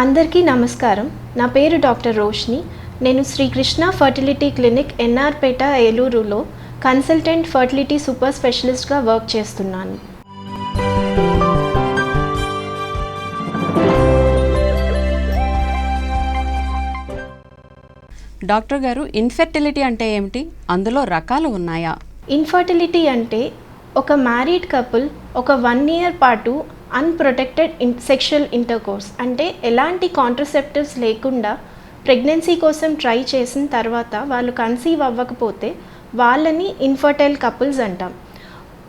అందరికీ నమస్కారం. నా పేరు డాక్టర్ రోష్ని. నేను శ్రీకృష్ణ ఫర్టిలిటీ క్లినిక్ ఎన్ఆర్పేట ఏలూరులో కన్సల్టెంట్ ఫర్టిలిటీ సూపర్ స్పెషలిస్ట్గా వర్క్ చేస్తున్నాను. డాక్టర్ గారు, ఇన్ఫెర్టిలిటీ అంటే ఏమిటి? అందులో రకాలు ఉన్నాయా? ఇన్ఫర్టిలిటీ అంటే ఒక మ్యారీడ్ కపుల్ ఒక 1 year పాటు అన్ప్రొటెక్టెడ్ సెక్షువల్ ఇంటర్కోర్స్ అంటే ఎలాంటి కాంట్రసెప్టివ్స్ లేకుండా ప్రెగ్నెన్సీ కోసం ట్రై చేసిన తర్వాత వాళ్ళు కన్సీవ్ అవ్వకపోతే వాళ్ళని ఇన్ఫర్టైల్ కపుల్స్ అంటాం.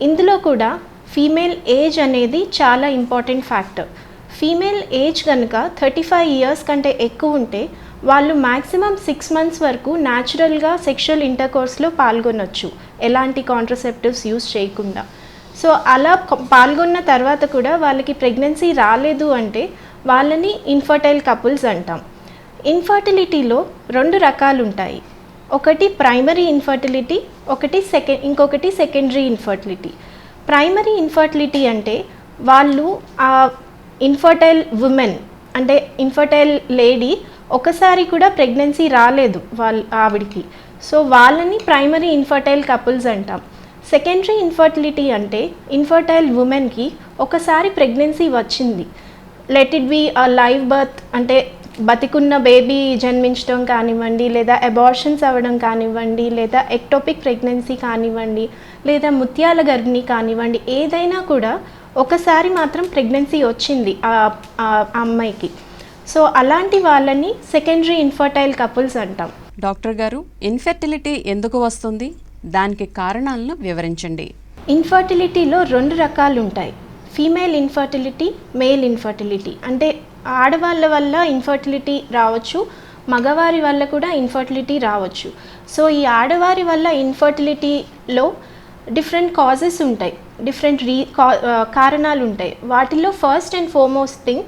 ఇందులో కూడా ఫీమేల్ ఏజ్ అనేది చాలా ఇంపార్టెంట్ ఫ్యాక్టర్. ఫీమేల్ ఏజ్ కనుక 35 years కంటే ఎక్కువ ఉంటే వాళ్ళు మ్యాక్సిమం 6 months వరకు న్యాచురల్గా సెక్షువల్ ఇంటర్కోర్స్లో పాల్గొనొచ్చు, ఎలాంటి కాంట్రసెప్టివ్స్ యూస్ చేయకుండా. సో అలా పాల్గొన్న తర్వాత కూడా వాళ్ళకి ప్రెగ్నెన్సీ రాలేదు అంటే వాళ్ళని ఇన్ఫర్టైల్ కపుల్స్ అంటాం. ఇన్ఫర్టిలిటీలో 2 రకాలు ఉంటాయి. ఒకటి ప్రైమరీ ఇన్ఫర్టిలిటీ, ఇంకొకటి సెకండరీ ఇన్ఫర్టిలిటీ. ప్రైమరీ ఇన్ఫర్టిలిటీ అంటే వాళ్ళు ఇన్ఫర్టైల్ ఉమెన్ అంటే ఇన్ఫర్టైల్ లేడీ ఒకసారి కూడా ప్రెగ్నెన్సీ రాలేదు ఆవిడికి. సో వాళ్ళని ప్రైమరీ ఇన్ఫర్టైల్ కపుల్స్ అంటాం. సెకండరీ ఇన్ఫర్టిలిటీ అంటే ఇన్ఫర్టైల్ ఉమెన్కి ఒకసారి ప్రెగ్నెన్సీ వచ్చింది, let it be live birth అంటే బతికున్న బేబీ జన్మించడం కానివ్వండి, లేదా అబార్షన్స్ అవ్వడం కానివ్వండి, లేదా ఎక్టోపిక్ ప్రెగ్నెన్సీ కానివ్వండి, లేదా ముత్యాల గర్భిణి కానివ్వండి, ఏదైనా కూడా ఒకసారి మాత్రం ప్రెగ్నెన్సీ వచ్చింది ఆ అమ్మాయికి. సో అలాంటి వాళ్ళని సెకండరీ ఇన్ఫర్టైల్ కపుల్స్ అంటాం. డాక్టర్ గారు, ఇన్ఫెర్టిలిటీ ఎందుకు వస్తుంది? దానికి కారణాలను వివరించండి. ఇన్ఫర్టిలిటీలో 2 రకాలు ఉంటాయి. Female infertility, male infertility. అంటే ఆడవాళ్ళ వల్ల ఇన్ఫర్టిలిటీ రావచ్చు, మగవారి వల్ల కూడా ఇన్ఫర్టిలిటీ రావచ్చు. సో ఈ ఆడవారి వల్ల ఇన్ఫర్టిలిటీలో డిఫరెంట్ కాజెస్ ఉంటాయి, డిఫరెంట్ కారణాలు ఉంటాయి. వాటిలో first and foremost thing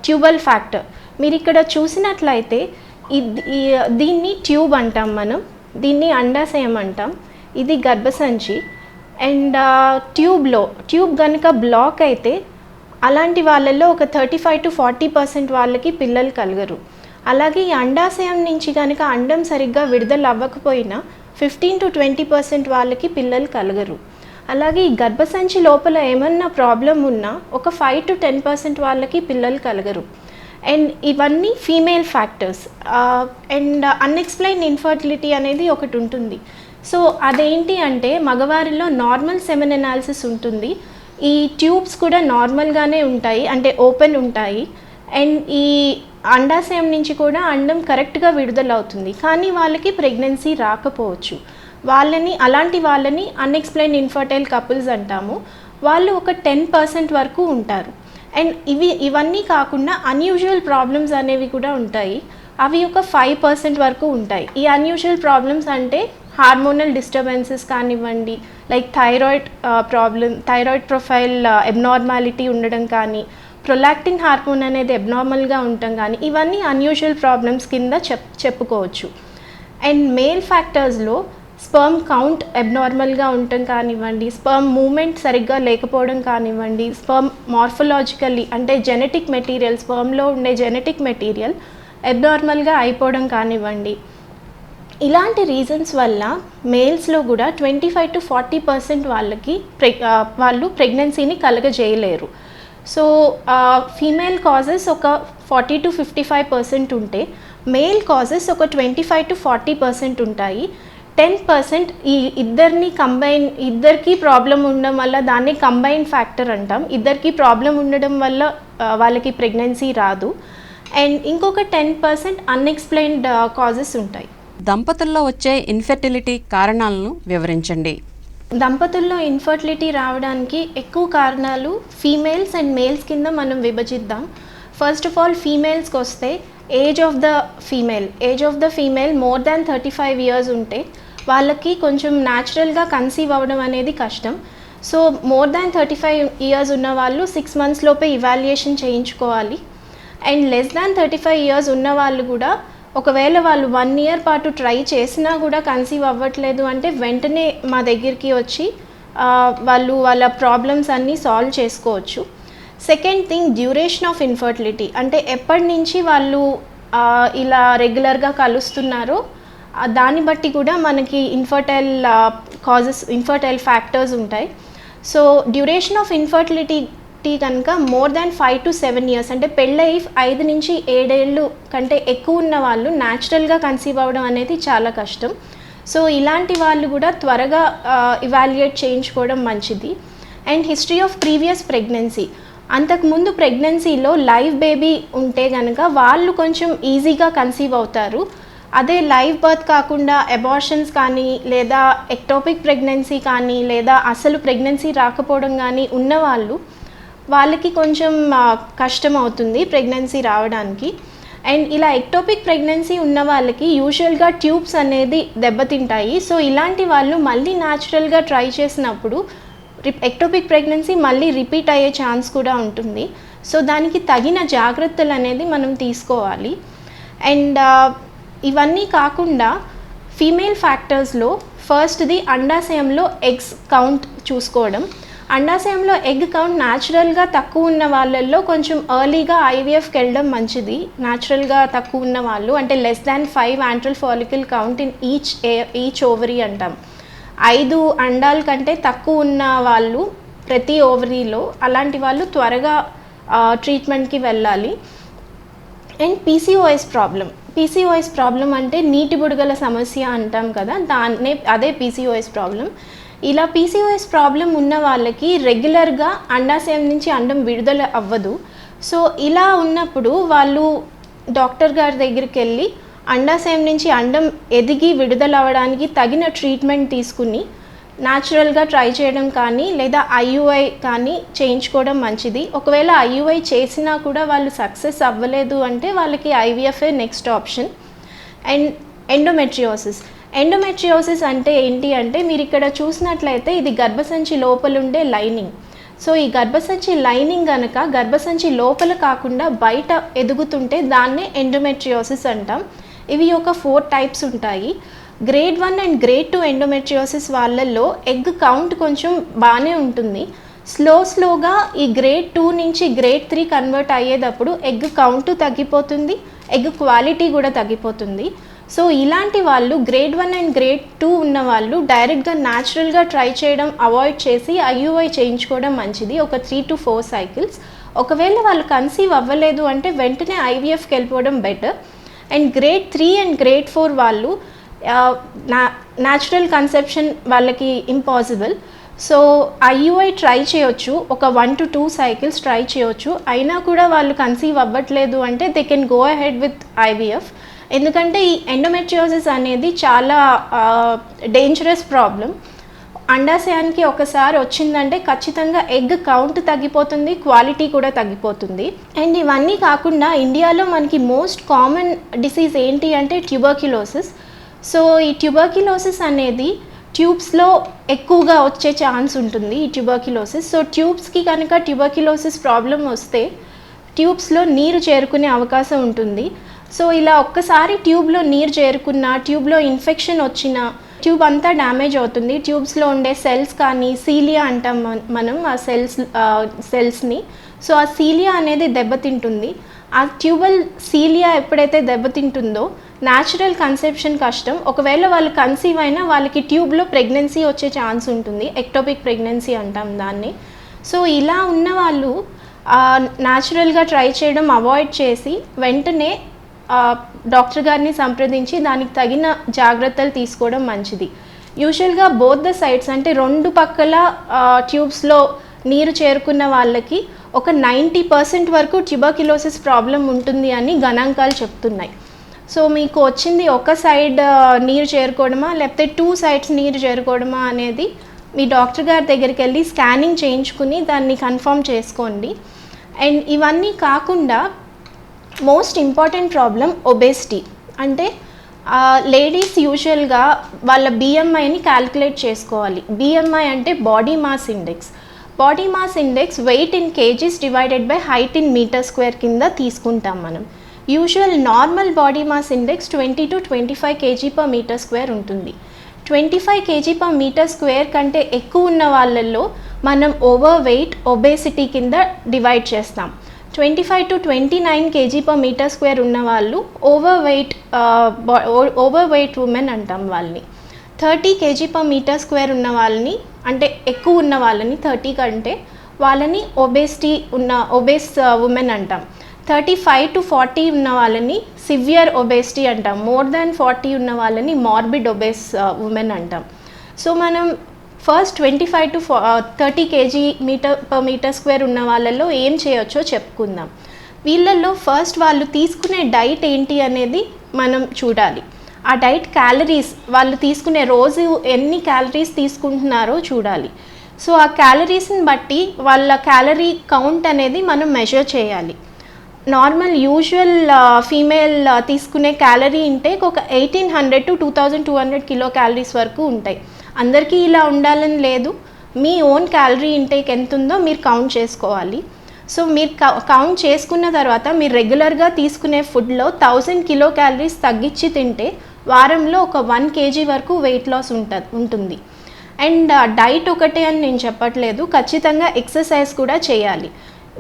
tubal factor. మీరు ఇక్కడ చూసినట్లయితే దీన్ని ట్యూబ్ అంటాం, దీన్ని అండాశయం అంటాం, ఇది గర్భసంచి. అండ్ ట్యూబ్ కనుక బ్లాక్ అయితే అలాంటి వాళ్ళల్లో ఒక 35 to 40% వాళ్ళకి పిల్లలు కలగరు. అలాగే ఈ అండాశయం నుంచి కనుక అండం సరిగ్గా విడుదల అవ్వకపోయినా 15 to 20% వాళ్ళకి పిల్లలు కలగరు. అలాగే ఈ గర్భసంచి లోపల ఏమన్నా ప్రాబ్లం ఉన్నా ఒక 5 to 10% వాళ్ళకి పిల్లలు కలగరు. అండ్ ఇవన్నీ female factors. And unexplained infertility అనేది ఒకటి ఉంటుంది. సో అదేంటి అంటే మగవారిలో నార్మల్ సెమెన్ అనాలిసిస్ ఉంటుంది, ఈ ట్యూబ్స్ కూడా నార్మల్గానే ఉంటాయి, అంటే ఓపెన్ ఉంటాయి. అండ్ ఈ అండాశయం నుంచి కూడా అండం కరెక్ట్గా విడుదలవుతుంది, కానీ వాళ్ళకి ప్రెగ్నెన్సీ రాకపోవచ్చు. అలాంటి వాళ్ళని అన్ఎక్స్ప్లెయిన్డ్ ఇన్ఫర్టైల్ కపుల్స్ అంటాము. వాళ్ళు ఒక 10% వరకు ఉంటారు. అండ్ ఇవన్నీ కాకుండా అన్యూజువల్ ప్రాబ్లమ్స్ అనేవి కూడా ఉంటాయి, అవి ఒక 5% వరకు ఉంటాయి. ఈ అన్యూజువల్ ప్రాబ్లమ్స్ అంటే హార్మోనల్ డిస్టర్బెన్సెస్ కానివ్వండి, లైక్ థైరాయిడ్ ప్రొఫైల్ అబ్నార్మాలిటీ ఉండడం కానీ, ప్రొలాక్టిన్ హార్మోన్ అనేది అబ్నార్మల్గా ఉండటం కానీ, ఇవన్నీ అన్యూజువల్ ప్రాబ్లమ్స్ కింద చెప్పుకోవచ్చు. అండ్ మేల్ ఫ్యాక్టర్స్లో స్పర్మ్ కౌంట్ అబ్నార్మల్గా ఉండటం కానివ్వండి, స్పర్మ్ మూమెంట్ సరిగ్గా లేకపోవడం కానివ్వండి, స్పర్మ్ మార్ఫలాజికల్లీ అంటే జెనెటిక్ మెటీరియల్, స్పర్మ్లో ఉండే జెనెటిక్ మెటీరియల్ అబ్నార్మల్గా అయిపోవడం కానివ్వండి, ఇలాంటి రీజన్స్ వల్ల మేల్స్లో కూడా 25 to 40% వాళ్ళు ప్రెగ్నెన్సీని కలగజేయలేరు. సో ఫీమేల్ కాజెస్ ఒక 40 to 55% ఉంటే మేల్ కాజెస్ ఒక 25 to 40% ఉంటాయి. 10% ఈ ఇద్దరికి ప్రాబ్లం ఉండడం వల్ల దాన్ని కంబైన్ ఫ్యాక్టర్ అంటాం. ఇద్దరికి ప్రాబ్లం ఉండడం వల్ల వాళ్ళకి ప్రెగ్నెన్సీ రాదు. అండ్ ఇంకొక 10% అన్ఎక్స్ప్లెయిన్డ్ కాజెస్ ఉంటాయి. దంపతుల్లో వచ్చే ఇన్ఫెర్టిలిటీ కారణాలను వివరించండి. దంపతుల్లో ఇన్ఫర్టిలిటీ రావడానికి ఎక్కువ కారణాలు ఫీమేల్స్ అండ్ మేల్స్ కింద మనం విభజిద్దాం. ఫస్ట్ ఆఫ్ ఆల్ ఫీమేల్స్కి వస్తే age of the female more than 35 years ఉంటే వాళ్ళకి కొంచెం న్యాచురల్గా కన్సీవ్ అవ్వడం అనేది కష్టం. సో మోర్ దాన్ 35 years ఉన్న వాళ్ళు 6 months లోపే ఇవాల్యుయేషన్ చేయించుకోవాలి. అండ్ లెస్ దాన్ 35 years ఉన్న వాళ్ళు కూడా ఒకవేళ వాళ్ళు 1 year పాటు ట్రై చేసినా కూడా కన్సీవ్ అవ్వట్లేదు అంటే వెంటనే మా దగ్గరికి వచ్చి వాళ్ళ ప్రాబ్లమ్స్ అన్నీ సాల్వ్ చేసుకోవచ్చు. Second thing duration of infertility, అంటే ఎప్పటి నుంచి వాళ్ళు ఇలా రెగ్యులర్గా కలుస్తున్నారో దాన్ని బట్టి కూడా మనకి ఇన్ఫర్టైల్ ఫ్యాక్టర్స్ ఉంటాయి. సో డ్యూరేషన్ ఆఫ్ ఇన్ఫర్టిలిటీ కనుక మోర్ దాన్ 5 to 7 years, అంటే పెళ్ళై 5 నుంచి 7 ఏళ్ళు కంటే ఎక్కువ ఉన్న వాళ్ళు న్యాచురల్గా కన్సీవ్ అవ్వడం అనేది చాలా కష్టం. సో ఇలాంటి వాళ్ళు కూడా త్వరగా ఇవాల్యుయేట్ చేయించుకోవడం మంచిది. And history of previous pregnancy, అంతకుముందు ప్రెగ్నెన్సీలో లైవ్ బేబీ ఉంటే కనుక వాళ్ళు కొంచెం ఈజీగా కన్సీవ్ అవుతారు. అదే లైవ్ బర్త్ కాకుండా అబార్షన్స్ కానీ లేదా ఎక్టోపిక్ ప్రెగ్నెన్సీ కానీ లేదా అసలు ప్రెగ్నెన్సీ రాకపోవడం కానీ వాళ్ళకి కొంచెం కష్టం అవుతుంది ప్రెగ్నెన్సీ రావడానికి. అండ్ ఇలా ఎక్టోపిక్ ప్రెగ్నెన్సీ ఉన్న వాళ్ళకి యూజువల్గా ట్యూబ్స్ అనేది దెబ్బతింటాయి. సో ఇలాంటి వాళ్ళు మళ్ళీ న్యాచురల్గా ట్రై చేసినప్పుడు ఎక్టోపిక్ ప్రెగ్నెన్సీ మళ్ళీ రిపీట్ అయ్యే ఛాన్స్ కూడా ఉంటుంది. సో దానికి తగిన జాగ్రత్తలు అనేది మనం తీసుకోవాలి. అండ్ ఇవన్నీ కాకుండా ఫీమేల్ ఫ్యాక్టర్స్లో ఫస్ట్ది అండాశయంలో ఎగ్స్ కౌంట్ చూసుకోవడం. అండాశయంలో ఎగ్ కౌంట్ న్యాచురల్గా తక్కువ ఉన్న వాళ్ళల్లో కొంచెం ఎర్లీగా ఐవీఎఫ్కి వెళ్ళడం మంచిది. న్యాచురల్గా తక్కువ ఉన్న వాళ్ళు అంటే less than 5 antral follicle count in each ovary అంటాం. 5 అండాల కంటే తక్కువ ఉన్న వాళ్ళు ప్రతి ఓవరీలో, అలాంటి వాళ్ళు త్వరగా ట్రీట్మెంట్కి వెళ్ళాలి. అండ్ పీసీఓఎస్ ప్రాబ్లం అంటే నీటి బుడగల సమస్య అంటాం కదా, అదే పీసీఓఎస్ ప్రాబ్లం. ఇలా పీసీఓఎస్ ప్రాబ్లం ఉన్న వాళ్ళకి రెగ్యులర్గా అండాశయం నుంచి అండం విడుదల అవ్వదు. సో ఇలా ఉన్నప్పుడు వాళ్ళు డాక్టర్ గారి దగ్గరికి వెళ్ళి అండాశయం నుంచి అండం ఎదిగి విడుదల అవ్వడానికి తగిన ట్రీట్మెంట్ తీసుకుని న్యాచురల్గా ట్రై చేయడం కానీ లేదా ఐయుఐ కానీ చేయించుకోవడం మంచిది. ఒకవేళ ఐయుఐ చేసినా కూడా వాళ్ళు సక్సెస్ అవ్వలేదు అంటే వాళ్ళకి ఐవీఎఫ్ఏ నెక్స్ట్ ఆప్షన్. అండ్ ఎండోమెట్రియోసిస్ అంటే ఏంటి అంటే మీరు ఇక్కడ చూసినట్లయితే ఇది గర్భసంచి లోపల ఉండే లైనింగ్. సో ఈ గర్భసంచి లైనింగ్ కనుక గర్భసంచి లోపల కాకుండా బయట ఎదుగుతుంటే దాన్నే ఎండోమెట్రియోసిస్ అంటాం. ఇవి ఒక 4 types ఉంటాయి. grade 1 and grade 2 ఎండోమెట్రియోసిస్ వాళ్ళల్లో ఎగ్ కౌంట్ కొంచెం బాగానే ఉంటుంది. స్లోగా ఈ grade 2 నుంచి grade 3 కన్వర్ట్ అయ్యేటప్పుడు ఎగ్ కౌంట్ తగ్గిపోతుంది, ఎగ్ క్వాలిటీ కూడా తగ్గిపోతుంది. సో ఇలాంటి వాళ్ళు grade 1 and grade 2 ఉన్న వాళ్ళు డైరెక్ట్గా న్యాచురల్గా ట్రై చేయడం అవాయిడ్ చేసి ఐయుఐ చేయించుకోవడం మంచిది, ఒక 3 to 4 cycles. ఒకవేళ వాళ్ళు కన్సీవ్ అవ్వలేదు అంటే వెంటనే ఐవీఎఫ్కి వెళ్ళిపోవడం better. And grade 3 and grade 4 వాళ్ళు న్యాచురల్ కన్సెప్షన్ వాళ్ళకి ఇంపాసిబుల్. సో ఐయుఐ ట్రై చేయొచ్చు, ఒక 1 to 2 cycles ట్రై చేయొచ్చు. అయినా కూడా వాళ్ళు కన్సీవ్ అవ్వట్లేదు అంటే they can go ahead with IVF. ఎందుకంటే ఈ ఎండోమెట్రియోసిస్ అనేది చాలా డేంజరస్ ప్రాబ్లం. అండాశయానికి ఒకసారి వచ్చిందంటే ఖచ్చితంగా ఎగ్ కౌంట్ తగ్గిపోతుంది, క్వాలిటీ కూడా తగ్గిపోతుంది. అండ్ ఇవన్నీ కాకుండా ఇండియాలో మనకి మోస్ట్ కామన్ డిసీజ్ ఏంటి అంటే ట్యూబర్క్యులోసిస్. సో ఈ ట్యూబర్క్యులోసిస్ అనేది ట్యూబ్స్లో ఎక్కువగా వచ్చే ఛాన్స్ ఉంటుంది ఈ ట్యూబర్క్యులోసిస్. సో ట్యూబ్స్కి కనుక ట్యూబర్క్యులోసిస్ ప్రాబ్లం వస్తే ట్యూబ్స్లో నీరు చేరుకునే అవకాశం ఉంటుంది. సో ఇలా ఒక్కసారి ట్యూబ్లో నీరు చేరుకున్నా, ట్యూబ్లో ఇన్ఫెక్షన్ వచ్చినా ట్యూబ్ అంతా డ్యామేజ్ అవుతుంది. ట్యూబ్స్లో ఉండే సెల్స్ కానీ సీలియా అంటాం మనం ఆ సెల్స్ని. సో ఆ సీలియా అనేది దెబ్బతింటుంది. ఆ ట్యూబల్ సీలియా ఎప్పుడైతే దెబ్బతింటుందో న్యాచురల్ కన్సెప్షన్ కష్టం. ఒకవేళ వాళ్ళు కన్సీవ్ అయినా వాళ్ళకి ట్యూబ్లో ప్రెగ్నెన్సీ వచ్చే ఛాన్స్ ఉంటుంది, ఎక్టోపిక్ ప్రెగ్నెన్సీ అంటాం దాన్ని. సో ఇలా ఉన్న వాళ్ళు న్యాచురల్గా ట్రై చేయడం అవాయిడ్ చేసి వెంటనే డాక్టర్ గారిని సంప్రదించి దానికి తగిన జాగ్రత్తలు తీసుకోవడం మంచిది. యూజువల్గా బోత్ ద సైడ్స్ అంటే 2 పక్కల ట్యూబ్స్లో నీరు చేరుకున్న వాళ్ళకి ఒక 90% వరకు ట్యూబర్క్యులోసిస్ ప్రాబ్లం ఉంటుంది అని గణాంకాలు చెప్తున్నాయి. సో మీకు వచ్చింది ఒక సైడ్ నీరు చేరుకోవడమా లేకపోతే 2 sides నీరు చేరుకోవడమా అనేది మీ డాక్టర్ గారి దగ్గరికి వెళ్ళి స్కానింగ్ చేయించుకుని దాన్ని కన్ఫర్మ్ చేసుకోండి. అండ్ ఇవన్నీ కాకుండా మోస్ట్ ఇంపార్టెంట్ ప్రాబ్లం ఒబేసిటీ. అంటే లేడీస్ యూజువల్గా వాళ్ళ బిఎంఐని క్యాలిక్యులేట్ చేసుకోవాలి. బిఎంఐ అంటే body mass index. Body mass index weight in kgs divided by height in metre square కింద తీసుకుంటాం మనం. Usual normal body mass index 20 to 25 kg/m² ఉంటుంది. 25 kg/m² కంటే ఎక్కువ ఉన్న వాళ్ళల్లో మనం ఓవర్ వెయిట్ ఒబేసిటీ కింద డివైడ్ చేస్తాం. 25 to 29 kg/m² ఉన్న వాళ్ళు ఓవర్ వెయిట్ ఉమెన్ అంటాం వాళ్ళని. 30 kg/m² ఉన్న వాళ్ళని, అంటే ఎక్కువ ఉన్న వాళ్ళని 30 కంటే, వాళ్ళని ఒబేస్ ఉమెన్ అంటాం. 35 to 40 ఉన్న వాళ్ళని సివియర్ ఒబేసిటీ అంటాం. మోర్ దాన్ 40 ఉన్న వాళ్ళని మార్బిడ్ ఒబేస్ ఉమెన్ అంటాం. సో మనం ఫస్ట్ 25 to 30 kg/m² ఉన్న వాళ్ళల్లో ఏం చేయొచ్చో చెప్పుకుందాం. వీళ్ళల్లో ఫస్ట్ వాళ్ళు తీసుకునే డైట్ ఏంటి అనేది మనం చూడాలి. ఆ డైట్ క్యాలరీస్, వాళ్ళు తీసుకునే రోజు ఎన్ని క్యాలరీస్ తీసుకుంటున్నారో చూడాలి. సో ఆ క్యాలరీస్ని బట్టి వాళ్ళ క్యాలరీ కౌంట్ అనేది మనం మెజర్ చేయాలి. నార్మల్ యూజువల్ ఫీమేల్ తీసుకునే క్యాలరీ ఇంటేక్ ఒక 1800 to 2200 కిలో క్యాలరీస్ వరకు ఉంటాయి. అందరికీ ఇలా ఉండాలని లేదు. మీ ఓన్ క్యాలరీ ఇంటేక్ ఎంత ఉందో మీరు కౌంట్ చేసుకోవాలి. సో మీరు కౌంట్ చేసుకున్న తర్వాత మీరు రెగ్యులర్గా తీసుకునే ఫుడ్లో 1000 కిలో క్యాలరీస్ తగ్గించి తింటే వారంలో ఒక 1 kg వరకు వెయిట్ లాస్ ఉంటుంది. అండ్ డైట్ ఒకటే అని నేను చెప్పట్లేదు, ఖచ్చితంగా ఎక్సర్సైజ్ కూడా చేయాలి.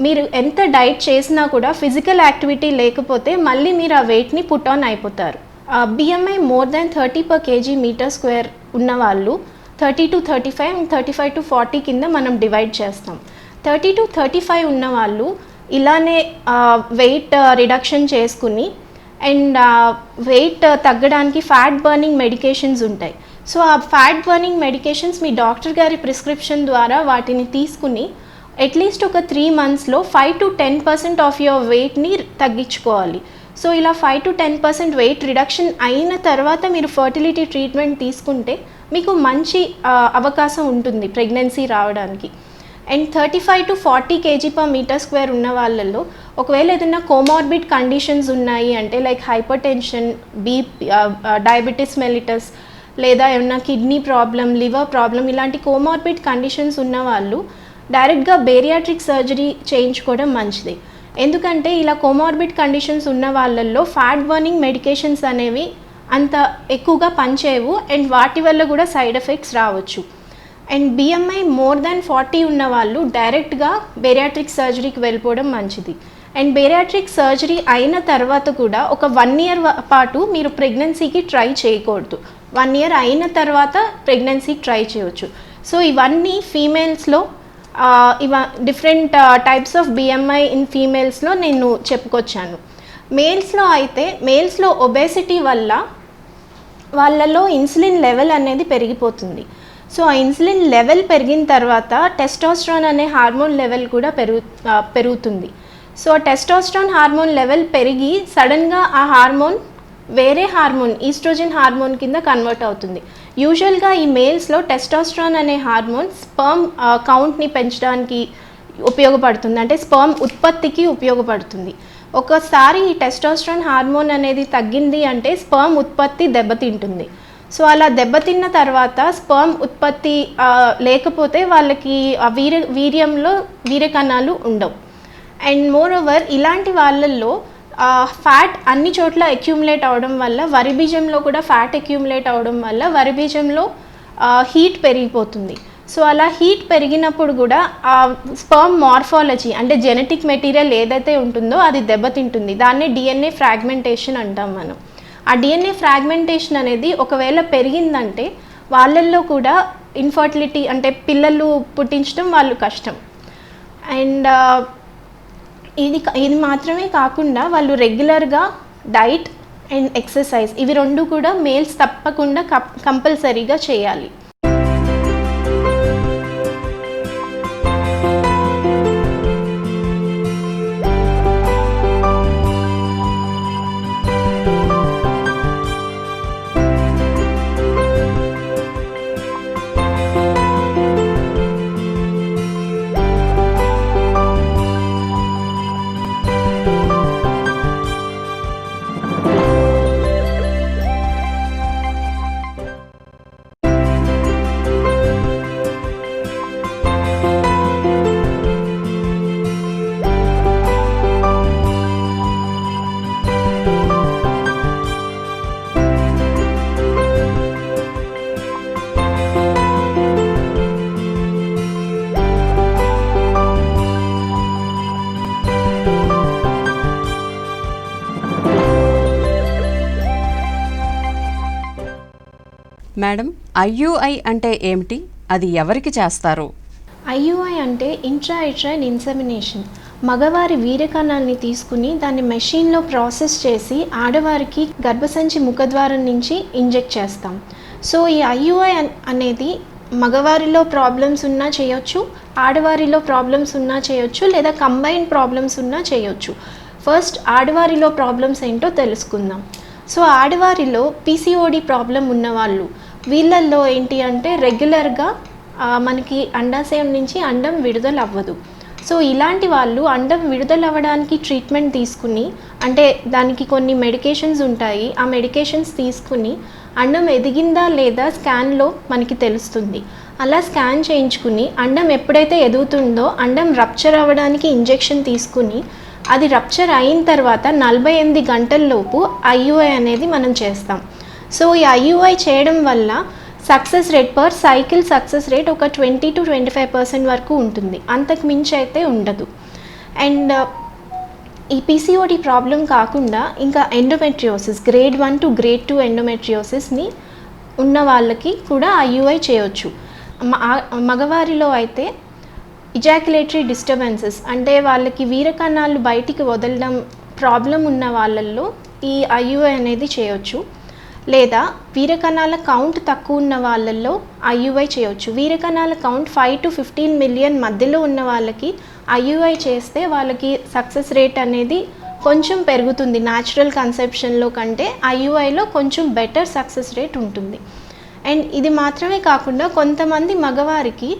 మీరు ఎంత డైట్ చేసినా కూడా ఫిజికల్ యాక్టివిటీ లేకపోతే మళ్ళీ మీరు ఆ వెయిట్ని పుట్ ఆన్ అయిపోతారు. BMI మోర్ దాన్ 30/kg/m² ఉన్నవాళ్ళు 30 to 35 అండ్ 35 to 40 కింద మనం డివైడ్ చేస్తాం. 30 to 35 ఉన్నవాళ్ళు ఇలానే వెయిట్ రిడక్షన్ చేసుకుని అండ్ వెయిట్ తగ్గడానికి ఫ్యాట్ బర్నింగ్ మెడికేషన్స్ ఉంటాయి. సో ఆ ఫ్యాట్ బర్నింగ్ మెడికేషన్స్ మీ డాక్టర్ గారి ప్రిస్క్రిప్షన్ ద్వారా వాటిని తీసుకుని అట్లీస్ట్ ఒక 3 monthsలో 5 to 10% ఆఫ్ యువర్ వెయిట్ని తగ్గించుకోవాలి. సో ఇలా 5 to 10% వెయిట్ రిడక్షన్ అయిన తర్వాత మీరు ఫర్టిలిటీ ట్రీట్మెంట్ తీసుకుంటే మీకు మంచి అవకాశం ఉంటుంది ప్రెగ్నెన్సీ రావడానికి. అండ్ 35 to 40 kg/m² ఉన్న వాళ్ళల్లో ఒకవేళ ఏదైనా కోమార్బిడ్ కండిషన్స్ ఉన్నాయి అంటే like hyper tension, diabetes mellitus, లేదా ఏమన్నా కిడ్నీ ప్రాబ్లం, లివర్ ప్రాబ్లం, ఇలాంటి కోమార్బిడ్ కండిషన్స్ ఉన్న వాళ్ళు డైరెక్ట్గా బేరియాట్రిక్ సర్జరీ చేయించుకోవడం మంచిది. ఎందుకంటే ఇలా కోమార్బిడ్ కండిషన్స్ ఉన్న వాళ్ళల్లో ఫ్యాట్ బర్నింగ్ మెడికేషన్స్ అనేవి అంత ఎక్కువగా పనిచేయవు అండ్ వాటి వల్ల కూడా సైడ్ ఎఫెక్ట్స్ రావచ్చు. అండ్ BMI మోర్ దాన్ 40 ఉన్న వాళ్ళు డైరెక్ట్గా బేరియాట్రిక్ సర్జరీకి వెళ్ళిపోవడం మంచిది. అండ్ బేరియాట్రిక్ సర్జరీ అయిన తర్వాత కూడా ఒక 1 year పాటు మీరు ప్రెగ్నెన్సీకి ట్రై చేయకూడదు. 1 year అయిన తర్వాత ప్రెగ్నెన్సీకి ట్రై చేయవచ్చు. సో ఇవన్నీ ఫీమేల్స్లో different types of BMI in ఫీమేల్స్లో నేను చెప్పుకొచ్చాను. మేల్స్లో అయితే మేల్స్లో ఒబేసిటీ వల్ల వాళ్ళలో ఇన్సులిన్ లెవెల్ అనేది పెరిగిపోతుంది. సో ఆ ఇన్సులిన్ లెవెల్ పెరిగిన తర్వాత టెస్టోస్టెరాన్ అనే హార్మోన్ లెవెల్ కూడా పెరుగుతుంది. సో టెస్టోస్టెరాన్ హార్మోన్ లెవెల్ పెరిగి సడన్గా ఆ హార్మోన్ వేరే హార్మోన్ ఈస్ట్రోజన్ హార్మోన్ కింద కన్వర్ట్ అవుతుంది. యూజువల్గా ఈ మేల్స్లో టెస్టోస్టెరాన్ అనే హార్మోన్ స్పర్మ్ కౌంట్ని పెంచడానికి ఉపయోగపడుతుంది, అంటే స్పర్మ్ ఉత్పత్తికి ఉపయోగపడుతుంది. ఒకసారి ఈ టెస్టోస్టెరాన్ హార్మోన్ అనేది తగ్గింది అంటే స్పర్మ్ ఉత్పత్తి దెబ్బతింటుంది. సో అలా దెబ్బతిన్న తర్వాత స్పర్మ్ ఉత్పత్తి లేకపోతే వాళ్ళకి వీర్యంలో వీర్యకణాలు ఉండవు. అండ్ మోర్ ఓవర్ ఇలాంటి వాళ్ళల్లో ఫ్యాట్ అన్ని చోట్ల అక్యూములేట్ అవడం వల్ల, వరి బీజంలో కూడా ఫ్యాట్ అక్యూములేట్ అవడం వల్ల వరి బీజంలో హీట్ పెరిగిపోతుంది. సో అలా హీట్ పెరిగినప్పుడు కూడా స్పర్మ్ మార్ఫాలజీ అంటే జెనెటిక్ మెటీరియల్ ఏదైతే ఉంటుందో అది దెబ్బతింటుంది. దాన్నే DNA ఫ్రాగ్మెంటేషన్ అంటాం మనం. ఆ DNA ఫ్రాగ్మెంటేషన్ అనేది ఒకవేళ పెరిగిందంటే వాళ్ళల్లో కూడా ఇన్ఫర్టిలిటీ అంటే పిల్లలు పుట్టించడం వాళ్ళు కష్టం. అండ్ ఇది మాత్రమే కాకుండా వాళ్ళు రెగ్యులర్గా డైట్ అండ్ ఎక్సర్సైజ్ ఇవి రెండు కూడా మేల్స్ తప్పకుండా కంపల్సరీగా చేయాలి. మేడం, ఐయుఐ అంటే ఏమిటి? అది ఎవరికి చేస్తారు? ఐయుఐ అంటే ఇంట్రాయిట్రైన్ ఇన్సెమినేషన్. మగవారి వీర్యకణాన్ని తీసుకుని దాన్ని మెషిన్లో ప్రాసెస్ చేసి ఆడవారికి గర్భసంచి ముఖద్వారం నుంచి ఇంజెక్ట్ చేస్తాం. సో ఈ ఐయుఐ అనేది మగవారిలో ప్రాబ్లమ్స్ ఉన్నా చేయొచ్చు, ఆడవారిలో ప్రాబ్లమ్స్ ఉన్నా చేయొచ్చు, లేదా కంబైన్డ్ ప్రాబ్లమ్స్ ఉన్నా చేయొచ్చు. ఫస్ట్ ఆడవారిలో ప్రాబ్లమ్స్ ఏంటో తెలుసుకుందాం. సో ఆడవారిలో పీసీఓడి ప్రాబ్లం ఉన్నవాళ్ళు, వీళ్ళల్లో ఏంటి అంటే రెగ్యులర్గా మనకి అండాశయం నుంచి అండం విడుదల అవ్వదు. సో ఇలాంటి వాళ్ళు అండం విడుదల అవ్వడానికి ట్రీట్మెంట్ తీసుకుని, అంటే దానికి కొన్ని మెడికేషన్స్ ఉంటాయి, ఆ మెడికేషన్స్ తీసుకుని అండం ఎదిగిందా లేదా స్కాన్లో మనకి తెలుస్తుంది. అలా స్కాన్ చేయించుకుని అండం ఎప్పుడైతే ఎదుగుతుందో అండం రప్చర్ అవ్వడానికి ఇంజెక్షన్ తీసుకుని అది రప్చర్ అయిన తర్వాత 48 గంటల్లోపు ఐయుఐ అనేది మనం చేస్తాం. సో ఈ ఐయుఐ చేయడం వల్ల success rate per cycle success rate ఒక 20 to 25% వరకు ఉంటుంది, అంతకు మించి అయితే ఉండదు. అండ్ ఈ పీసీఓడి ప్రాబ్లం కాకుండా ఇంకా ఎండోమెట్రియోసిస్ గ్రేడ్ 1 to grade 2 ఎండోమెట్రియోసిస్ని ఉన్న వాళ్ళకి కూడా ఐయుఐ చేయొచ్చు. మగవారిలో అయితే ఇజాక్యులేటరీ డిస్టర్బెన్సెస్ అంటే వాళ్ళకి వీరకణాలు బయటికి వదలడం ప్రాబ్లం ఉన్న వాళ్ళల్లో ఈ ఐయుఐ అనేది చేయొచ్చు. లేదా వీరకణాల కౌంట్ తక్కువ ఉన్న వాళ్ళల్లో ఐయుఐ చేయొచ్చు. వీరకణాల కౌంట్ 5 to 15 మిలియన్ మధ్యలో ఉన్న వాళ్ళకి ఐయుఐ చేస్తే వాళ్ళకి సక్సెస్ రేట్ అనేది కొంచెం పెరుగుతుంది. న్యాచురల్ కన్సెప్షన్లో కంటే ఐయుఐలో కొంచెం బెటర్ సక్సెస్ రేట్ ఉంటుంది. అండ్ ఇది మాత్రమే కాకుండా కొంతమంది మగవారికి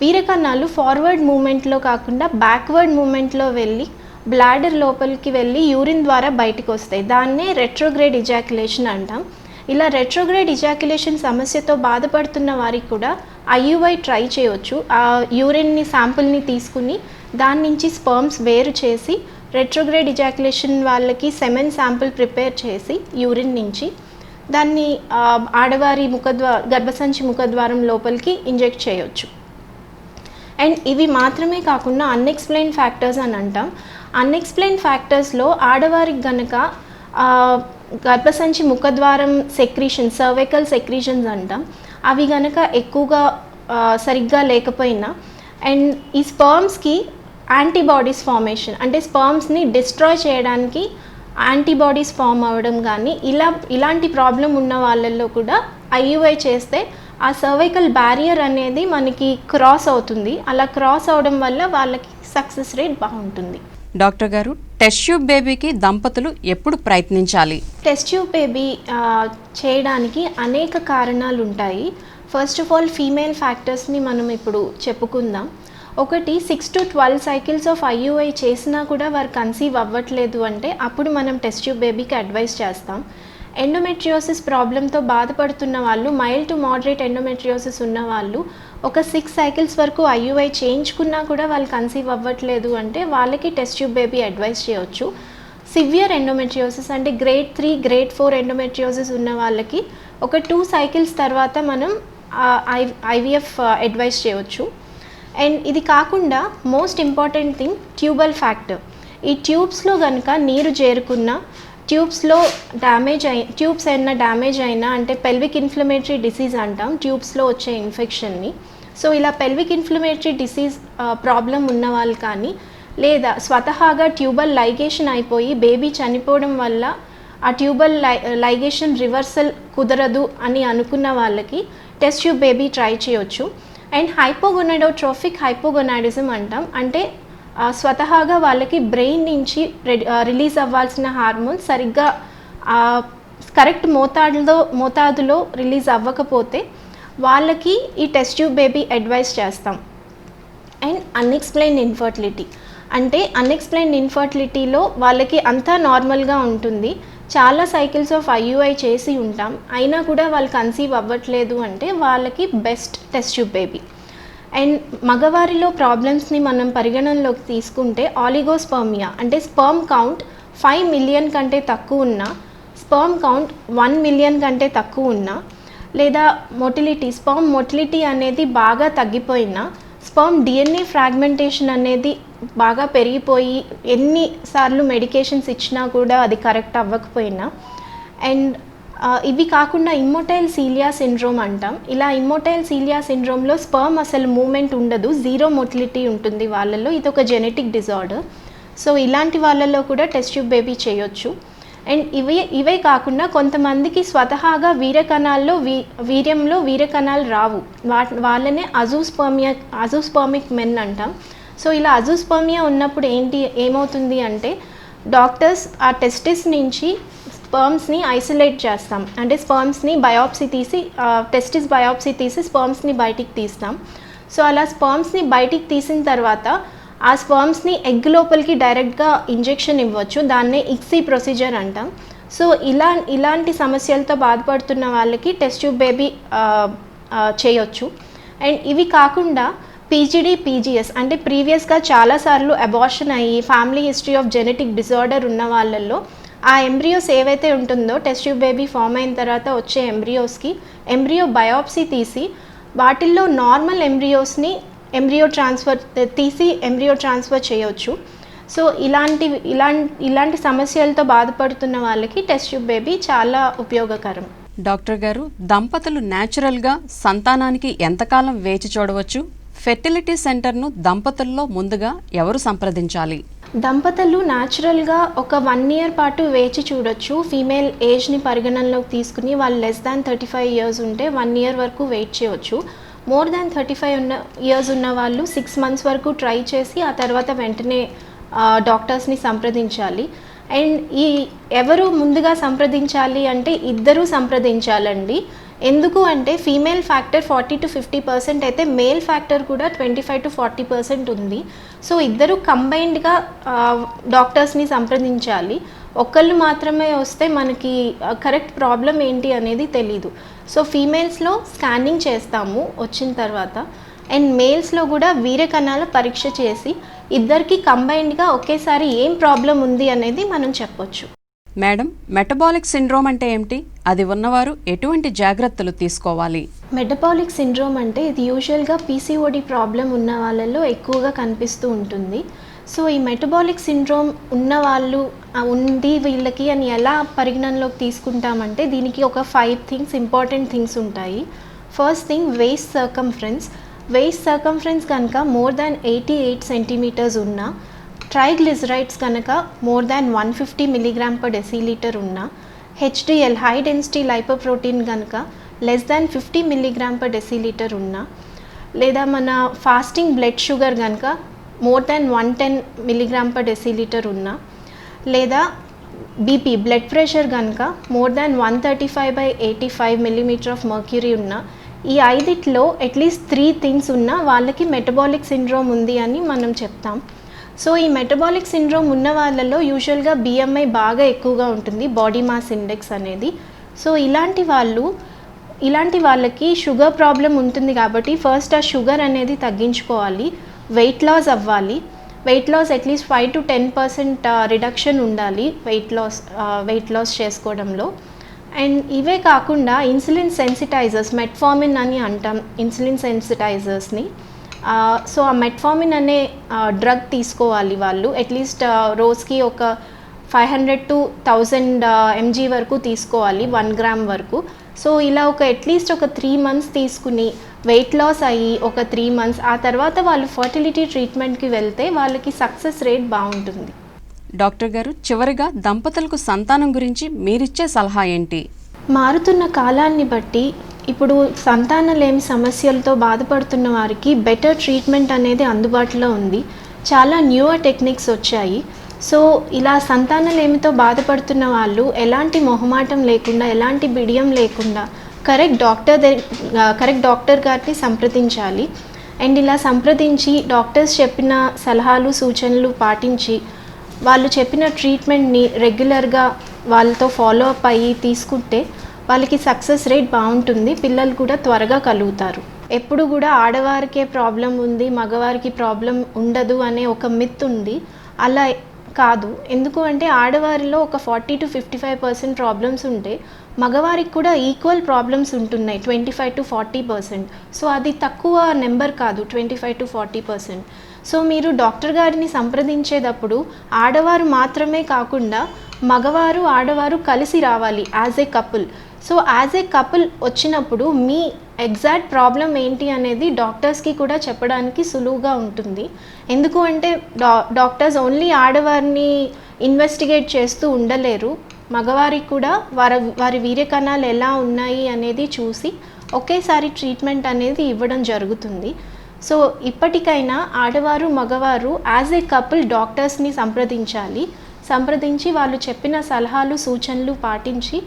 వీరకణాలు ఫార్వర్డ్ మూమెంట్లో కాకుండా బ్యాక్వర్డ్ మూమెంట్లో వెళ్ళి బ్లాడర్ లోపలికి వెళ్ళి యూరిన్ ద్వారా బయటకు వస్తాయి. దాన్నే రెట్రోగ్రేడ్ ఇజాక్యులేషన్ అంటాం. ఇలా రెట్రోగ్రేడ్ ఇజాక్యులేషన్ సమస్యతో బాధపడుతున్న వారికి కూడా ఐయుఐ ట్రై చేయవచ్చు. ఆ యూరిన్ని శాంపుల్ని తీసుకుని దాని నుంచి స్పర్మ్స్ వేరు చేసి రెట్రోగ్రేడ్ ఇజాక్యులేషన్ వాళ్ళకి సెమెన్ శాంపుల్ ప్రిపేర్ చేసి యూరిన్ నుంచి దాన్ని ఆడవారి గర్భసంచి ముఖద్వారం లోపలికి ఇంజెక్ట్ చేయొచ్చు. అండ్ ఇవి మాత్రమే కాకుండా అన్ఎక్స్ప్లెయిన్ ఫ్యాక్టర్స్ అని అంటాం. అన్ఎక్స్ప్లెయిన్ ఫ్యాక్టర్స్లో ఆడవారికి గనక గర్భసంచి ముఖద్వారం సెక్రీషన్, సర్వైకల్ సెక్రీషన్స్ అంటాం, అవి గనక ఎక్కువగా సరిగ్గా లేకపోయినా అండ్ ఈ స్పర్మ్స్కి యాంటీబాడీస్ ఫార్మేషన్ అంటే స్పర్మ్స్ని డిస్ట్రాయ్ చేయడానికి యాంటీబాడీస్ ఫామ్ అవ్వడం కానీ ఇలాంటి ప్రాబ్లం ఉన్న వాళ్ళల్లో కూడా ఐయుఐ చేస్తే ఆ సర్వైకల్ బ్యారియర్ అనేది మనకి క్రాస్ అవుతుంది. అలా క్రాస్ అవడం వల్ల వాళ్ళకి సక్సెస్ రేట్ బాగుంటుంది. డాక్టర్ గారు, టెస్ట్ ట్యూబ్ బేబీకి దంపతులు ఎప్పుడు ప్రయత్నించాలి? టెస్ట్ ట్యూబ్ బేబీ చేయడానికి అనేక కారణాలు ఉంటాయి. ఫస్ట్ ఆఫ్ ఆల్ ఫీమేల్ ఫ్యాక్టర్స్ని మనం ఇప్పుడు చెప్పుకుందాం. ఒకటి 6 to 12 సైకిల్స్ ఆఫ్ ఐయుఐ చేసినా కూడా వారు కన్సీవ్ అవ్వట్లేదు అంటే అప్పుడు మనం టెస్ట్ ట్యూబ్ బేబీకి అడ్వైస్ చేస్తాం. ఎండోమెట్రియోసిస్ ప్రాబ్లంతో బాధపడుతున్న వాళ్ళు, మైల్డ్ టు మోడరేట్ ఎండోమెట్రియోసిస్ ఉన్న వాళ్ళు ఒక 6 సైకిల్స్ వరకు ఐయుఐ చేయించుకున్నా కూడా వాళ్ళు కన్సీవ్ అవ్వట్లేదు అంటే వాళ్ళకి టెస్ట్ ట్యూబ్ బేబీ అడ్వైస్ చేయొచ్చు. సివియర్ ఎండోమెట్రియోసిస్ అంటే గ్రేడ్ 3, గ్రేడ్ 4 ఎండోమెట్రియోసిస్ ఉన్న వాళ్ళకి ఒక 2 సైకిల్స్ తర్వాత మనం ఐవీఎఫ్ అడ్వైస్ చేయొచ్చు. అండ్ ఇది కాకుండా most important thing tubal factor. ఈ ట్యూబ్స్లో కనుక నీరు చేరుకున్న, ట్యూబ్స్లో ట్యూబ్స్ ఏమైనా డ్యామేజ్ అయినా అంటే పెల్విక్ ఇన్ఫ్లమేటరీ డిసీజ్ అంటాం ట్యూబ్స్లో వచ్చే ఇన్ఫెక్షన్ని. సో ఇలా పెల్విక్ ఇన్ఫ్లమేటరీ డిసీజ్ ప్రాబ్లం ఉన్న వాళ్ళు కానీ, లేదా స్వతహాగా ట్యూబల్ లైగేషన్ అయిపోయి బేబీ చనిపోవడం వల్ల ఆ ట్యూబల్ లైగేషన్ రివర్సల్ కుదరదు అని అనుకున్న వాళ్ళకి టెస్ట్ ట్యూబ్ బేబీ ట్రై చేయొచ్చు. అండ్ హైపోగొనాడోట్రోఫిక్ హైపోగొనాడిజం అంటాం, అంటే స్వతహాగా వాళ్ళకి బ్రెయిన్ నుంచి రిలీజ్ అవ్వాల్సిన హార్మోన్ సరిగ్గా కరెక్ట్ మోతాదులో రిలీజ్ అవ్వకపోతే వాళ్ళకి ఈ టెస్ట్ ట్యూబ్ బేబీ అడ్వైస్ చేస్తాం. అండ్ అన్ఎక్స్ప్లెయిన్డ్ ఇన్ఫర్టిలిటీ అంటే అన్ఎక్స్ప్లెయిన్డ్ ఇన్ఫర్టిలిటీలో వాళ్ళకి అంతా నార్మల్గా ఉంటుంది, చాలా సైకిల్స్ ఆఫ్ ఐయుఐ చేసి ఉంటాం, అయినా కూడా వాళ్ళు కన్సీవ్ అవ్వట్లేదు అంటే వాళ్ళకి best test tube baby. And మగవారిలో ప్రాబ్లమ్స్ని మనం పరిగణనలోకి తీసుకుంటే ఆలిగోస్పర్మియా అంటే స్పర్మ్ కౌంట్ 5 మిలియన్ కంటే తక్కువ ఉన్న, స్పర్మ్ కౌంట్ 1 మిలియన్ కంటే తక్కువ ఉన్న, లేదా మొటిలిటీ స్పర్మ్ మొటిలిటీ అనేది బాగా తగ్గిపోయినా, స్పర్మ్ డిఎన్ఏ ఫ్రాగ్మెంటేషన్ అనేది బాగా పెరిగిపోయి ఎన్నిసార్లు మెడికేషన్స్ ఇచ్చినా కూడా అది కరెక్ట్ అవ్వకపోయినా, అండ్ ఇవి కాకుండా ఇమ్మొటైల్ సీలియా సిండ్రోమ్ అంటాం. ఇలా ఇమ్మొటైల్ సీలియా సిండ్రోమ్లో స్పర్మ్ అసలు మూమెంట్ ఉండదు, జీరో మొటిలిటీ ఉంటుంది వాళ్ళల్లో. ఇది ఒక జెనెటిక్ డిజార్డర్. సో ఇలాంటి వాళ్ళల్లో కూడా టెస్ట్ ట్యూబ్ బేబీ చేయొచ్చు. అండ్ ఇవే కాకుండా కొంతమందికి స్వతహాగా వీర్యంలో వీర్యకణాలు రావు, వాళ్ళనే అజూస్పర్మిక్ మెన్ అంటాం. సో ఇలా అజూస్పర్మియా ఉన్నప్పుడు ఏమవుతుంది అంటే డాక్టర్స్ ఆ టెస్టిస్ నుంచి స్పర్మ్స్ని ఐసోలేట్ చేస్తాం. అంటే స్పర్మ్స్ని బయాప్సీ తీసి టెస్టిస్ బయాప్సీ తీసి స్పర్మ్స్ని బయటికి తీస్తాం. సో అలా స్పర్మ్స్ని బయటికి తీసిన తర్వాత ఆ స్పర్మ్స్ని ఎగ్ లోపలికి డైరెక్ట్గా ఇంజెక్షన్ ఇవ్వచ్చు. దాన్నే ఇక్సీ ప్రొసీజర్ అంటాం. సో ఇలాంటి సమస్యలతో బాధపడుతున్న వాళ్ళకి టెస్ట్ ట్యూబ్ బేబీ చేయొచ్చు. అండ్ ఇవి కాకుండా పీజీడీ పీజీఎస్ అంటే ప్రీవియస్గా చాలాసార్లు అబార్షన్ అయ్యి family history of genetic disorder ఉన్న వాళ్ళల్లో ఆ ఎంబ్రియోస్ ఏవైతే ఉంటుందో టెస్ట్ ట్యూబ్ బేబీ ఫామ్ అయిన తర్వాత వచ్చే ఎంబ్రియో బయాప్సీ తీసి వాటిల్లో నార్మల్ ఎంబ్రియో ట్రాన్స్ఫర్ చేయొచ్చు. సో ఇలాంటి సమస్యలతో బాధపడుతున్న వాళ్ళకి టెస్ట్ ట్యూబ్ బేబీ చాలా ఉపయోగకరం. డాక్టర్ గారు, దంపతులు న్యాచురల్గా సంతానానికి ఎంతకాలం వేచి చూడవచ్చు? ఫెర్టిలిటీ సెంటర్ను దంపతుల్లో ముందుగా ఎవరు సంప్రదించాలి? దంపతులు న్యాచురల్గా ఒక 1 year పాటు వేచి చూడొచ్చు. ఫీమేల్ ఏజ్ని పరిగణనలోకి తీసుకుని వాళ్ళు less than 35 years ఉంటే 1 year వరకు వెయిట్ చేయవచ్చు. more than 35 years ఉన్న వాళ్ళు 6 months వరకు ట్రై చేసి ఆ తర్వాత వెంటనే డాక్టర్స్ని సంప్రదించాలి. అండ్ ఎవరు ముందుగా సంప్రదించాలి అంటే ఇద్దరూ సంప్రదించాలండి. ఎందుకు అంటే ఫీమేల్ ఫ్యాక్టర్ 40 to 50% అయితే మేల్ ఫ్యాక్టర్ కూడా 25 to 40% ఉంది. సో ఇద్దరు కంబైన్డ్గా డాక్టర్స్ని సంప్రదించాలి. ఒకళ్ళు మాత్రమే వస్తే మనకి కరెక్ట్ ప్రాబ్లం ఏంటి అనేది తెలీదు. సో ఫీమేల్స్లో స్కానింగ్ చేస్తాము వచ్చిన తర్వాత, అండ్ మేల్స్లో కూడా వీర్యకణాల పరీక్ష చేసి ఇద్దరికి కంబైన్డ్గా ఒకేసారి ఏం ప్రాబ్లం ఉంది అనేది మనం చెప్పొచ్చు. మేడం, మెటబాలిక్ సిండ్రోమ్ అంటే ఏమిటి? అది ఉన్నవారు ఎటువంటి జాగ్రత్తలు తీసుకోవాలి? మెటబాలిక్ సిండ్రోమ్ అంటే ఇది యూజువల్గా పీసీఓడి ప్రాబ్లం ఉన్న వాళ్ళల్లో ఎక్కువగా కనిపిస్తూ ఉంటుంది. సో ఈ మెటబాలిక్ సిండ్రోమ్ ఉంది వీళ్ళకి అని ఎలా పరిగణనలోకి తీసుకుంటామంటే దీనికి ఒక 5 ఇంపార్టెంట్ థింగ్స్ ఉంటాయి. ఫస్ట్ థింగ్ వేస్ట్ సర్కంఫరెన్స్ కనుక more than 88 centimeters ఉన్నా, ట్రైగ్లిజరైడ్స్ కనుక more than 150 mg/dL ఉన్న, హెచ్డిఎల్ హై డెన్సిటీ లైపోప్రోటీన్ కనుక less than 50 mg/dL ఉన్న, లేదా మన ఫాస్టింగ్ బ్లడ్ షుగర్ కనుక more than 110 mg/dL ఉన్న, లేదా బీపీ బ్లడ్ ప్రెషర్ కనుక more than 135/85 mm/Hg ఉన్న, ఈ 5లో అట్లీస్ట్ 3 థింగ్స్ ఉన్న వాళ్ళకి మెటబాలిక్ సిండ్రోమ్ ఉంది అని మనం చెప్తాం. సో ఈ మెటబాలిక్ సిండ్రోమ్ ఉన్న వాళ్ళలో యూజువల్గా బిఎంఐ బాగా ఎక్కువగా ఉంటుంది, బాడీ మాస్ ఇండెక్స్ అనేది. సో ఇలాంటి వాళ్ళకి షుగర్ ప్రాబ్లం ఉంటుంది కాబట్టి ఫస్ట్ ఆ షుగర్ అనేది తగ్గించుకోవాలి, వెయిట్ లాస్ అవ్వాలి. Weight loss at least 5 to 10% reduction ఉండాలి వెయిట్ లాస్ చేసుకోవడంలో. అండ్ ఇవే కాకుండా ఇన్సులిన్ సెన్సిటైజర్స్, మెట్ఫార్మిన్ అని అంటాం ఇన్సులిన్ సెన్సిటైజర్స్ని. సో ఆ మెట్ఫార్మిన్ అనే డ్రగ్ తీసుకోవాలి వాళ్ళు. అట్లీస్ట్ రోజుకి ఒక 500 to 1000 mg వరకు తీసుకోవాలి, 1 gram వరకు. సో ఇలా అట్లీస్ట్ ఒక 3 months తీసుకుని వెయిట్ లాస్ అయ్యి ఒక 3 months ఆ తర్వాత వాళ్ళు ఫర్టిలిటీ ట్రీట్మెంట్కి వెళ్తే వాళ్ళకి సక్సెస్ రేట్ బాగుంటుంది. డాక్టర్ గారు, చివరిగా దంపతులకు సంతానం గురించి మీరిచ్చే సలహా ఏంటి? మారుతున్న కాలాన్ని బట్టి ఇప్పుడు సంతానలేమి సమస్యలతో బాధపడుతున్న వారికి బెటర్ ట్రీట్మెంట్ అనేది అందుబాటులో ఉంది. చాలా న్యూయర్ టెక్నిక్స్ వచ్చాయి. సో ఇలా సంతానలేమితో బాధపడుతున్న వాళ్ళు ఎలాంటి మొహమాటం లేకుండా, ఎలాంటి బిడియం లేకుండా కరెక్ట్ డాక్టర్ గారిని సంప్రదించాలి. అండ్ ఇలా సంప్రదించి డాక్టర్స్ చెప్పిన సలహాలు సూచనలు పాటించి వాళ్ళు చెప్పిన ట్రీట్మెంట్ని రెగ్యులర్గా వాళ్ళతో ఫాలో అప్ అయ్యి తీసుకుంటే వాళ్ళకి సక్సెస్ రేట్ బాగుంటుంది, పిల్లలు కూడా త్వరగా కలుగుతారు. ఎప్పుడు కూడా ఆడవారికే ప్రాబ్లం ఉంది, మగవారికి ప్రాబ్లం ఉండదు అనే ఒక మిత్ ఉంది. అలా కాదు. ఎందుకు అంటే ఆడవారిలో ఒక 40 to 55% ప్రాబ్లమ్స్ ఉంటే మగవారికి కూడా ఈక్వల్ ప్రాబ్లమ్స్ ఉంటున్నాయి, 25 to 40%. సో అది తక్కువ నెంబర్ కాదు, 25 to 40%. సో మీరు డాక్టర్ గారిని సంప్రదించేటప్పుడు ఆడవారు మాత్రమే కాకుండా మగవారు ఆడవారు కలిసి రావాలి as a couple. So as a couple వచ్చినప్పుడు మీ ఎగ్జాక్ట్ ప్రాబ్లం ఏంటి అనేది డాక్టర్స్కి కూడా చెప్పడానికి సులువుగా ఉంటుంది. ఎందుకు అంటే డాక్టర్స్ ఓన్లీ ఆడవారిని ఇన్వెస్టిగేట్ చేస్తూ ఉండలేరు. మగవారికి కూడా వారి వీర్యకణాలు ఎలా ఉన్నాయి అనేది చూసి ఒకేసారి ట్రీట్మెంట్ అనేది ఇవ్వడం జరుగుతుంది. సో ఇప్పటికైనా ఆడవారు మగవారు యాజ్ ఏ కపుల్ డాక్టర్స్ని సంప్రదించి వాళ్ళు చెప్పిన సలహాలు సూచనలు పాటించి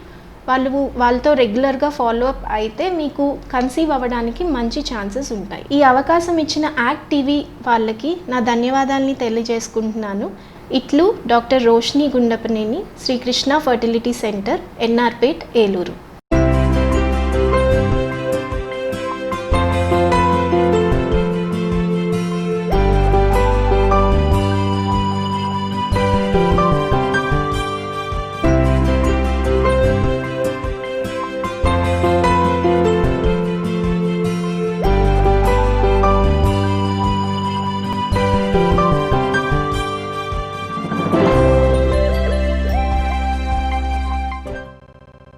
వాళ్ళతో రెగ్యులర్గా ఫాలోఅప్ అయితే మీకు కన్సీవ్ అవ్వడానికి మంచి ఛాన్సెస్ ఉంటాయి. ఈ అవకాశం ఇచ్చిన యాక్ట్ టీవీ వాళ్ళకి నా ధన్యవాదాలని తెలియజేసుకుంటున్నాను. ఇట్లు doctor Roshini Gundapaneni, Srikrishna fertility centre, NR Pet, Eluru.